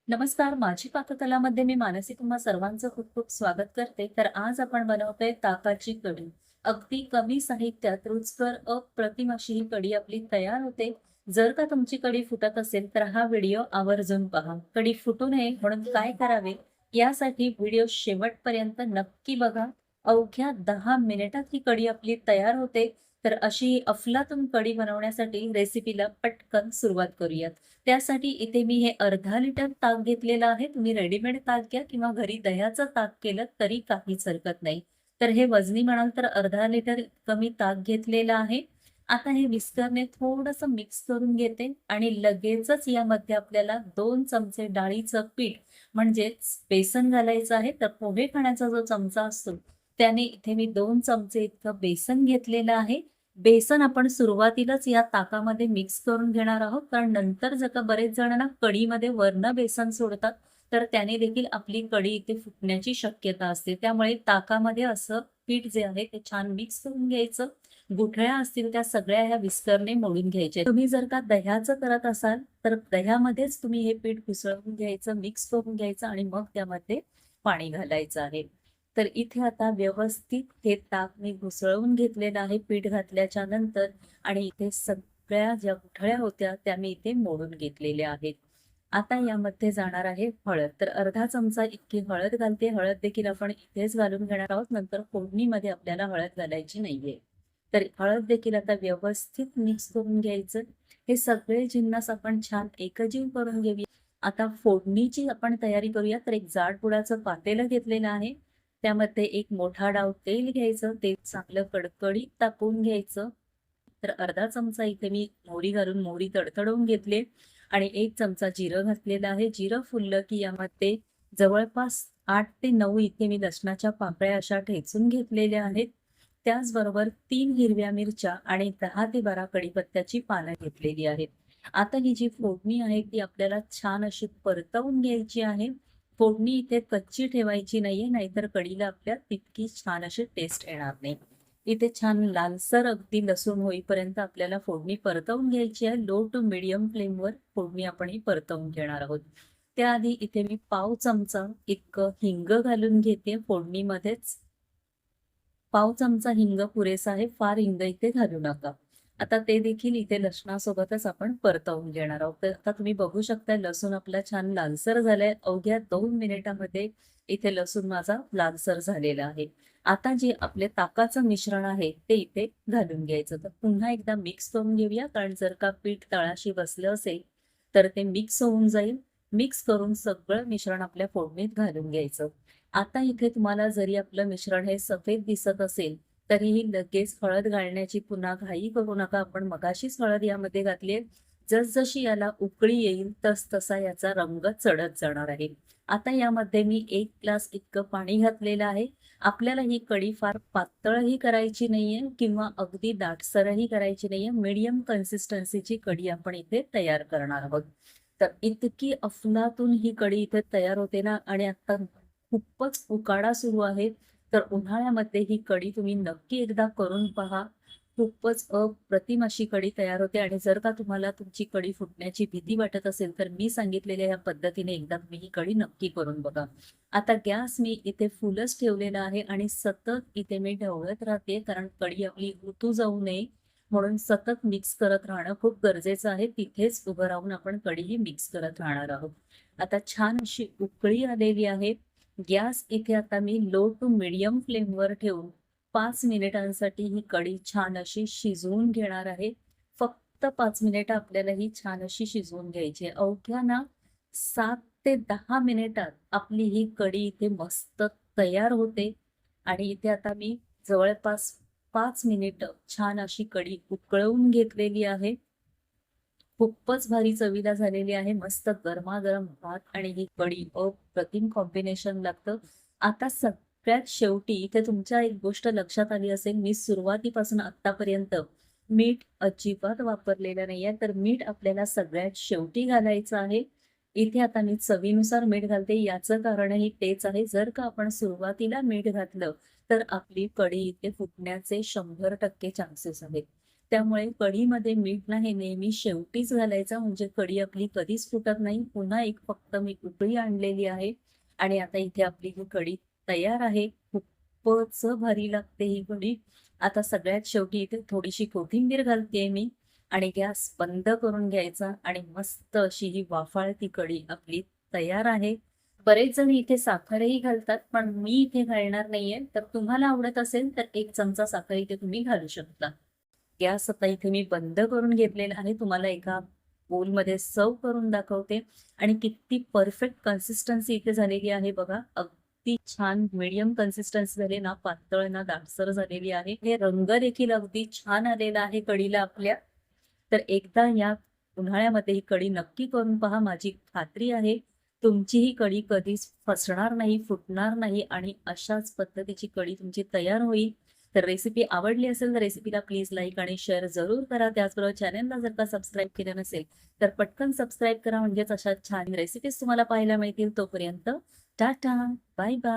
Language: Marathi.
नमस्कार, माझी पाककलामध्ये मी मानसी तुम्हा सर्वांचं खूप खूप स्वागत करते. तर आज आपण बनवतोय ताकाची कढी. अगदी कमी साहित्यात रुचकर अप्रतिम अशी ही कढी आपली तयार होते. जर का तुमची कढी फुटत असेल तर हा व्हिडिओ आवर्जून पहा. कढी फुटू नये म्हणून काय करावे यासाठी व्हिडिओ शेवटपर्यंत नक्की बघा. अवघ्या 10 मिनिटात ही कढी आपली तयार होते. तर अशी अफलातून कढी बनवण्यासाठी रेसिपीला पटकन सुरुवात करूयात. त्यासाठी इथे मी हे अर्धा लिटर ताक घेतलेलं आहे. तुम्ही रेडीमेड ताक घ्या किंवा घरी दह्याचं ताक केलं तरी काहीच हरकत नाही. तर हे वजनी म्हणाल तर अर्धा लिटर इतकं मी ताक घेतलेलं आहे. आता हे विस्करने थोडंसं मिक्स करून घेते आणि लगेचच यामध्ये आपल्याला 2 चमचे डाळीचं पीठ म्हणजेच बेसन घालायचं आहे. तर पोहे खाण्याचा जो चमचा असतो त्याने इथे मी 2 चमचे इतकं बेसन घेतलेलं आहे. बेसन आपण सुरुवातीलाच या ताकामध्ये मिक्स करून घेणार आहोत, कारण नंतर जर का बरेच जण ना कढीमध्ये वरनं बेसन सोडतात, तर त्याने देखील आपली कढी इथे फुटण्याची शक्यता असते. त्यामुळे ताकामध्ये असं पीठ जे आहे ते छान मिक्स करून घ्यायचं. गुठळ्या असतील त्या सगळ्या ह्या विस्करने मोडून घ्यायच्या. तुम्ही जर का दह्याचं करत असाल, तर दह्यामध्येच तुम्ही हे पीठ मिसळून घ्यायचं, मिक्स करून घ्यायचं आणि मग त्यामध्ये पाणी घालायचं आहे. तर इथे आता व्यवस्थित हे ताक मी घुसळवून घेतलेलं आहे पीठ घातल्याच्या नंतर आणि इथे सगळ्या ज्या गुठळ्या होत्या त्या मी इथे मोडून घेतलेल्या आहेत. आता यामध्ये जाणार आहे हळद. तर अर्धा चमचा इतकी हळद घालते. हळद देखील आपण इथेच घालून घेणार आहोत. नंतर फोडणीमध्ये आपल्याला हळद घालायची नाहीये. तर हळद देखील आता व्यवस्थित मिक्स करून घ्यायचं. हे सगळे जिन्नस आपण छान एकजीव करून घेऊया. आता फोडणीची आपण तयारी करूया. तर एक जाड बुडाचं पातेलं घेतलेलं आहे. त्यामध्ये एक मोठा डाव तेल घ्यायचं. तेल चांगलं कडकडीत तापवून घ्यायचं. तर अर्धा चमचा इथे मी मोहरी घालून मोहरी तडतडवून घेतले आणि 1 चमचा जिरं घातलेलं आहे. जिरं फुललं की यामध्ये जवळपास 8 ते 9 इथे मी लसणाच्या पाकळ्या अशा ठेचून घेतलेल्या आहेत. त्याचबरोबर 3 हिरव्या मिरच्या आणि 10 ते 12 कढीपत्त्याची पानं घेतलेली आहेत. आता ही जी फोडणी आहे ती आपल्याला छान अशी परतवून घ्यायची आहे. फोडणी इथे कच्ची ठेवायची नाहीये, नाहीतर कढीला आपल्या तितकी छान अशी टेस्ट येणार नाही. इथे छान लालसर अगदी लसूण होईपर्यंत आपल्याला फोडणी परतवून घ्यायची आहे. लो टू मीडियम फ्लेमवर फोडणी आपण ही परतवून घेणार आहोत. त्याआधी इथे मी पाव चमचा इतकं हिंग घालून घेते फोडणीमध्येच. पाव चमचा हिंग पुरेसा आहे, फार हिंग इथे घालू नका. आता ते देखील इथे लसणासोबतच आपण परतवून घेणार आहोत. तर आता तुम्ही बघू शकता लसूण आपला छान लालसर झालाय. अवघ्या 2 मिनिटामध्ये इथे लसूण माझा लालसर झालेला आहे. आता जे आपले ताकाचं मिश्रण आहे ते इथे घालून घ्यायचं. तर पुन्हा एकदा मिक्स करून घेऊया, कारण जर का पीठ तळाशी बसलं असेल तर ते मिक्स होऊन जाईल. मिक्स करून सगळं मिश्रण आपल्या फोडणीत घालून घ्यायचं. आता इथे तुम्हाला जरी आपलं मिश्रण हे सफेद दिसत असेल तरीही लगेच हळद घालण्याची पुन्हा घाई करू नका. आपण मगाशीच हळद यामध्ये घातली आहे. जसजशी याला उकळी येईल तस तसा याचा रंग चढत जाणार आहे. आता यामध्ये मी 1 ग्लास इतकं पाणी घातलेलं आहे. आपल्याला ही कढी फार पातळही करायची नाहीये किंवा अगदी दाटसरही करायची नाहीये. मीडियम कन्सिस्टन्सीची कढी आपण इथे तयार करणार आहोत. तर इतकी अफलातून ही कढी इथे तयार होते ना, आणि आता खूपच उकाडा सुरू आहे. तर उन्हाळ्यामध्ये ही कढी तुम्ही नक्की एकदा करून पहा. खूपच अप्रतिम अशी कढी तयार होते आणि जर का तुम्हाला तुमची कढी फुटण्याची भीती वाटत असेल तर मी सांगितलेल्या या पद्धतीने एकदा तुम्ही ही कढी नक्की करून बघा. आता गॅस मी इथे फुलच ठेवलेला आहे आणि सतत इथे मी ढवळत राहते, कारण कढी आपली उतू जाऊ नये म्हणून सतत मिक्स करत राहणं खूप गरजेचं आहे. तिथेच उभं राहून आपण कढी ही मिक्स करत राहणार आहोत. आता छान अशी उकळी आलेली आहे. गॅस इथे आता मी लो टू मीडियम फ्लेमवर ठेवून 5 मिनिटांसाठी ही कढी छान अशी शिजवून घेणार आहे. फक्त 5 मिनिटं आपल्याला ही छान अशी शिजवून घ्यायची आहे. अवघ्या ना 7 ते 10 मिनिटात आपली ही कढी इथे मस्त तयार होते आणि इथे आता मी जवळपास 5 मिनिटं छान अशी कढी उकळवून घेतलेली आहे. खूपच भारी चवीला झालेली आहे. मस्त गरमागरम भात आणि ही कढी अप्रतिम कॉम्बिनेशन लागतं. आता सगळ्यात शेवटी इथे तुमच्या एक गोष्ट लक्षात आली असेल, मी सुरुवातीपासून आतापर्यंत मीठ अजिबात वापरलेलं नाहीये. तर मीठ आपल्याला सगळ्यात शेवटी घालायचं आहे. इथे आता मी चवीनुसार मीठ घालते. याचं कारणही तेच आहे. जर का आपण सुरुवातीला मीठ घातलं तर आपली कढी इथे फुटण्याचे 100% चान्सेस आहेत. त्यामुळे कढीमध्ये मीठ ना हे नेहमी शेवटीच घालायचं, म्हणजे कढी आपली कधीच फुटत नाही. पुन्हा एक फक्त मी उकळी आणलेली आहे आणि आता इथे आपली ही कढी तयार आहे. खूपच भारी लागते ही कढी. आता सगळ्यात शेवटी इथे थोडीशी कोथिंबीर घालतेय मी आणि गॅस बंद करून घ्यायचा आणि मस्त अशी ही वाफाळती कढी आपली तयार आहे. बरेच जण इथे साखरही घालतात, पण मी इथे घालणार नाहीये. तर तुम्हाला आवडत असेल तर 1 चमचा साखर इथे तुम्ही घालू शकता. गॅस आता इथे मी बंद करून घेतलेला आहे. तुम्हाला एका बोलमध्ये सर्व्ह करून दाखवते आणि किती परफेक्ट कन्सिस्टन्सी इथे झालेली आहे बघा. अगदी छान मीडियम कन्सिस्टन्सी झाली ना, पातळ ना दाटसर झालेली आहे. हे रंग देखील अगदी छान आलेला आहे कढीला आपल्या. तर एकदा या उन्हाळ्यामध्ये ही कढी नक्की करून पहा. माझी खात्री आहे तुमची ही कढी कधीच फसणार नाही, फुटणार नाही आणि अशाच पद्धतीची कढी तुमची तयार होईल. तर रेसिपी आवडली असेल तर रेसिपीला प्लीज लाईक आणि शेअर जरूर करा. त्याचबरोबर चॅनलला जर का सबस्क्राईब केलं नसेल तर पटकन सबस्क्राईब करा, म्हणजेच अशा छान रेसिपीज तुम्हाला पाहायला मिळतील. तोपर्यंत टाटा, बाय बाय.